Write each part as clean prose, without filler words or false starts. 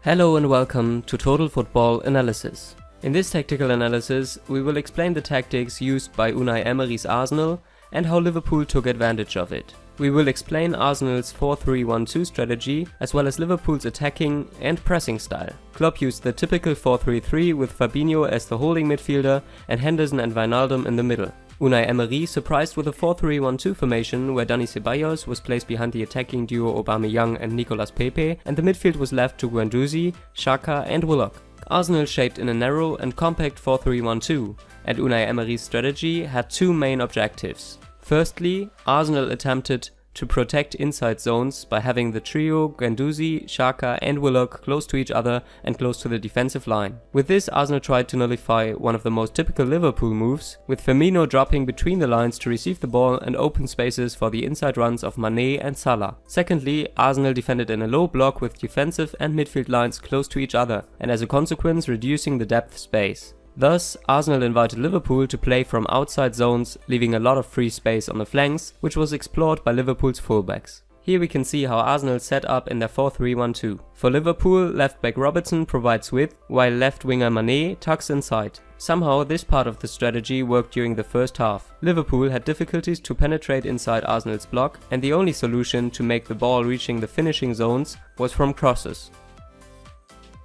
Hello and welcome to Total Football Analysis. In this tactical analysis, we will explain the tactics used by Unai Emery's Arsenal and how Liverpool took advantage of it. We will explain Arsenal's 4-3-1-2 strategy as well as Liverpool's attacking and pressing style. Klopp used the typical 4-3-3 with Fabinho as the holding midfielder and Henderson and Wijnaldum in the middle. Unai Emery surprised with a 4-3-1-2 formation where Dani Ceballos was placed behind the attacking duo Aubameyang and Nicolas Pepe, and the midfield was left to Guendouzi, Xhaka and Willock. Arsenal shaped in a narrow and compact 4-3-1-2, and Unai Emery's strategy had two main objectives. Firstly, Arsenal attempted to protect inside zones by having the trio Guendouzi, Xhaka and Willock close to each other and close to the defensive line. With this, Arsenal tried to nullify one of the most typical Liverpool moves, with Firmino dropping between the lines to receive the ball and open spaces for the inside runs of Mané and Salah. Secondly, Arsenal defended in a low block with defensive and midfield lines close to each other, and as a consequence reducing the depth space. Thus, Arsenal invited Liverpool to play from outside zones, leaving a lot of free space on the flanks, which was explored by Liverpool's fullbacks. Here we can see how Arsenal set up in their 4-3-1-2. For Liverpool, left back Robertson provides width, while left winger Mané tucks inside. Somehow this part of the strategy worked during the first half. Liverpool had difficulties to penetrate inside Arsenal's block, and the only solution to make the ball reaching the finishing zones was from crosses.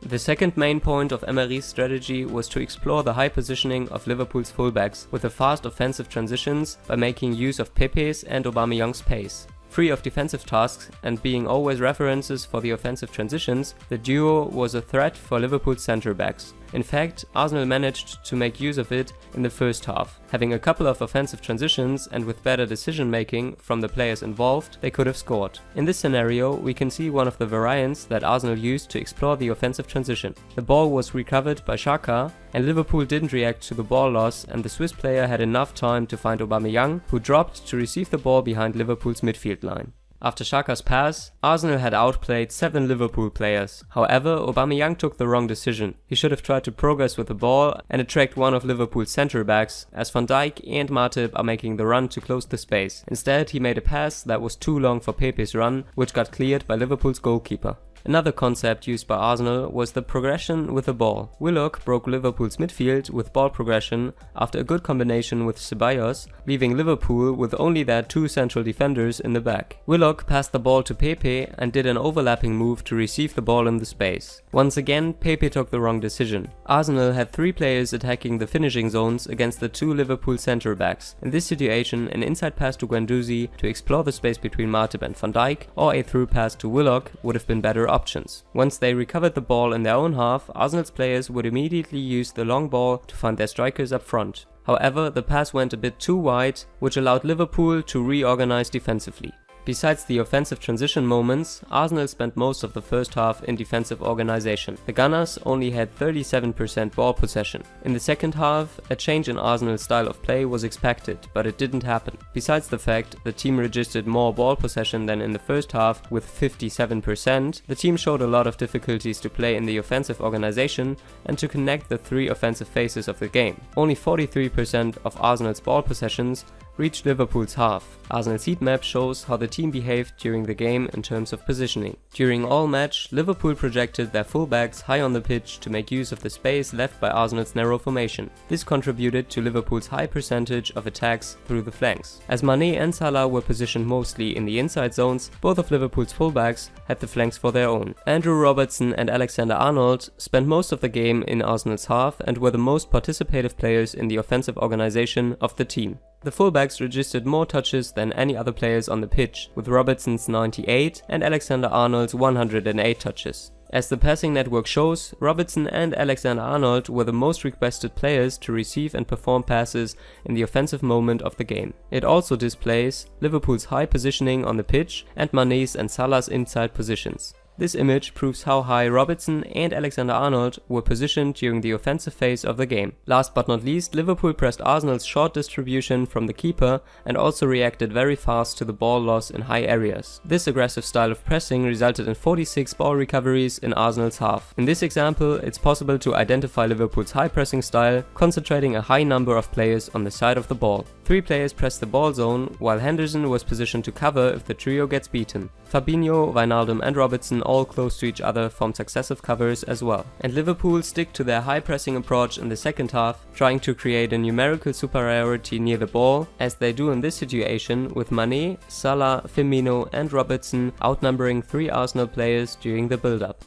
The second main point of Emery's strategy was to explore the high positioning of Liverpool's fullbacks with the fast offensive transitions by making use of Pepe's and Aubameyang's pace. Free of defensive tasks and being always references for the offensive transitions, the duo was a threat for Liverpool's centre-backs. In fact, Arsenal managed to make use of it in the first half. Having a couple of offensive transitions and with better decision making from the players involved, they could have scored. In this scenario, we can see one of the variants that Arsenal used to explore the offensive transition. The ball was recovered by Xhaka, and Liverpool didn't react to the ball loss, and the Swiss player had enough time to find Aubameyang, who dropped to receive the ball behind Liverpool's midfield line. After Xhaka's pass, Arsenal had outplayed 7 Liverpool players. However, Aubameyang took the wrong decision. He should have tried to progress with the ball and attract one of Liverpool's centre-backs, as Van Dijk and Matip are making the run to close the space. Instead, he made a pass that was too long for Pepe's run, which got cleared by Liverpool's goalkeeper. Another concept used by Arsenal was the progression with the ball. Willock broke Liverpool's midfield with ball progression after a good combination with Ceballos, leaving Liverpool with only their two central defenders in the back. Willock passed the ball to Pepe and did an overlapping move to receive the ball in the space. Once again, Pepe took the wrong decision. Arsenal had 3 players attacking the finishing zones against the 2 Liverpool centre-backs. In this situation, an inside pass to Guendouzi to explore the space between Matip and Van Dijk, or a through pass to Willock would have been better options. Once they recovered the ball in their own half, Arsenal's players would immediately use the long ball to find their strikers up front. However, the pass went a bit too wide, which allowed Liverpool to reorganize defensively. Besides the offensive transition moments, Arsenal spent most of the first half in defensive organization. The Gunners only had 37% ball possession. In the second half, a change in Arsenal's style of play was expected, but it didn't happen. Besides the fact the team registered more ball possession than in the first half with 57%, the team showed a lot of difficulties to play in the offensive organization and to connect the 3 offensive phases of the game. Only 43% of Arsenal's ball possessions reached Liverpool's half. Arsenal's heat map shows how the team behaved during the game in terms of positioning. During all match, Liverpool projected their fullbacks high on the pitch to make use of the space left by Arsenal's narrow formation. This contributed to Liverpool's high percentage of attacks through the flanks. As Mané and Salah were positioned mostly in the inside zones, both of Liverpool's fullbacks had the flanks for their own. Andrew Robertson and Alexander-Arnold spent most of the game in Arsenal's half and were the most participative players in the offensive organization of the team. The fullbacks registered more touches than any other players on the pitch, with Robertson's 98 and Alexander-Arnold's 108 touches. As the passing network shows, Robertson and Alexander-Arnold were the most requested players to receive and perform passes in the offensive moment of the game. It also displays Liverpool's high positioning on the pitch and Mané's and Salah's inside positions. This image proves how high Robertson and Alexander-Arnold were positioned during the offensive phase of the game. Last but not least, Liverpool pressed Arsenal's short distribution from the keeper and also reacted very fast to the ball loss in high areas. This aggressive style of pressing resulted in 46 ball recoveries in Arsenal's half. In this example, it's possible to identify Liverpool's high pressing style, concentrating a high number of players on the side of the ball. 3 players pressed the ball zone, while Henderson was positioned to cover if the trio gets beaten. Fabinho, Wijnaldum and Robertson men all close to each other from successive covers as well. And Liverpool stick to their high pressing approach in the second half, trying to create a numerical superiority near the ball, as they do in this situation with Mané, Salah, Firmino and Robertson outnumbering 3 Arsenal players during the build-up.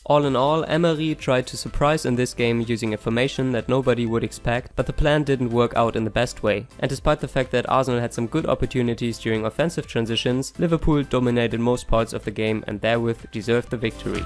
All in all, Emery tried to surprise in this game using a formation that nobody would expect, but the plan didn't work out in the best way. And despite the fact that Arsenal had some good opportunities during offensive transitions, Liverpool dominated most parts of the game and therewith deserved the victory.